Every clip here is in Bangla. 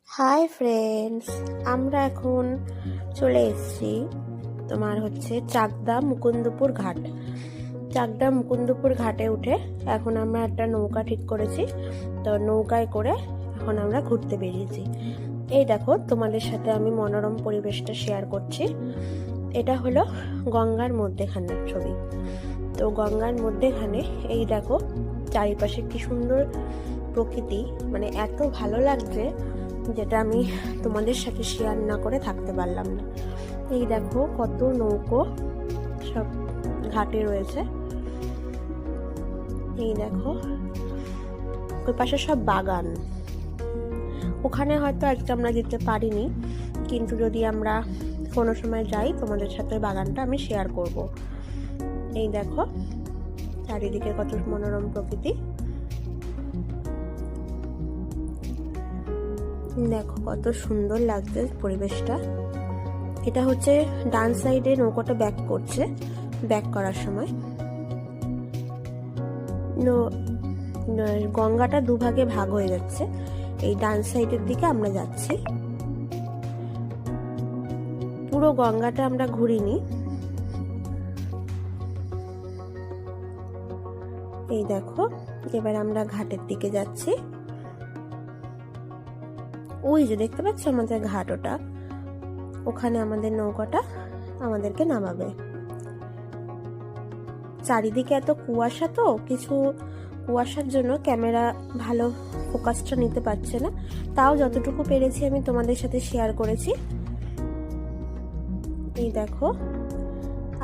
হাই ফ্রেন্ডস, আমরা এখন চলে এসেছি তোমার চাকদা মুকুন্দপুর ঘাট। চাকদা মুকুন্দপুর ঘাটে উঠে এখন আমরা একটা নৌকা ঠিক করেছি। তো নৌকায় করে এখন আমরা ঘুরতে বেরিয়েছি। এই দেখো, তোমাদের সাথে আমি মনোরম পরিবেশটা শেয়ার করছি। এটা হলো গঙ্গার মধ্যেখানের ছবি। তো গঙ্গার মধ্যেখানে এই দেখো চারিপাশে কি সুন্দর প্রকৃতি, মানে এত ভালো লাগছে যেটা আমি তোমাদের সাথে শেয়ার না করে থাকতে পারলাম না। এই দেখো কত নৌকো সব ঘাটে রয়েছে। এই দেখো ওই পাশে সব বাগান। ওখানে হয়তো আজকে আমরা যেতে পারিনি, কিন্তু যদি আমরা কোনো সময় যাই তোমাদের সাথে বাগানটা আমি শেয়ার করব। এই দেখো চারিদিকে কত মনোরম প্রকৃতি, দেখো কত সুন্দর লাগছে পরিবেশটা। এটা হচ্ছে ডান সাইডে নৌকাটা ব্যাক করছে, ব্যাক করার সময় গঙ্গাটা দুভাগে ভাগ হয়ে যাচ্ছে। এই ডান সাইডের দিকে আমরা যাচ্ছি। পুরো গঙ্গাটা আমরা ঘুরিনি। এই দেখো এবার আমরা ঘাটের দিকে যাচ্ছি। ওই যে দেখতে পাচ্ছ আমাদের ঘাট, ওখানে আমাদের নৌকাটা আমাদেরকে নামাবে। চারিদিকে এত কুয়াশা, তো কিছু কুয়াশার জন্য ক্যামেরা ভালো ফোকাসটা নিতে পারছে না, তাও যতটুকু পেরেছি আমি তোমাদের সাথে শেয়ার করেছি। এই দেখো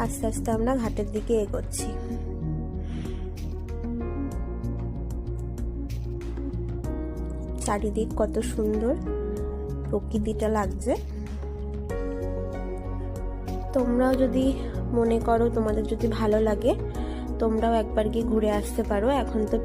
আস্তে আস্তে আমরা ঘাটের দিকে এগোচ্ছি। চারিদিক কত সুন্দর প্রকৃতিটা লাগছে। তোমরাও যদি মনে করো, তোমাদের যদি ভালো লাগে, তোমরাও একবার গিয়ে ঘুরে আসতে পারো। এখন তো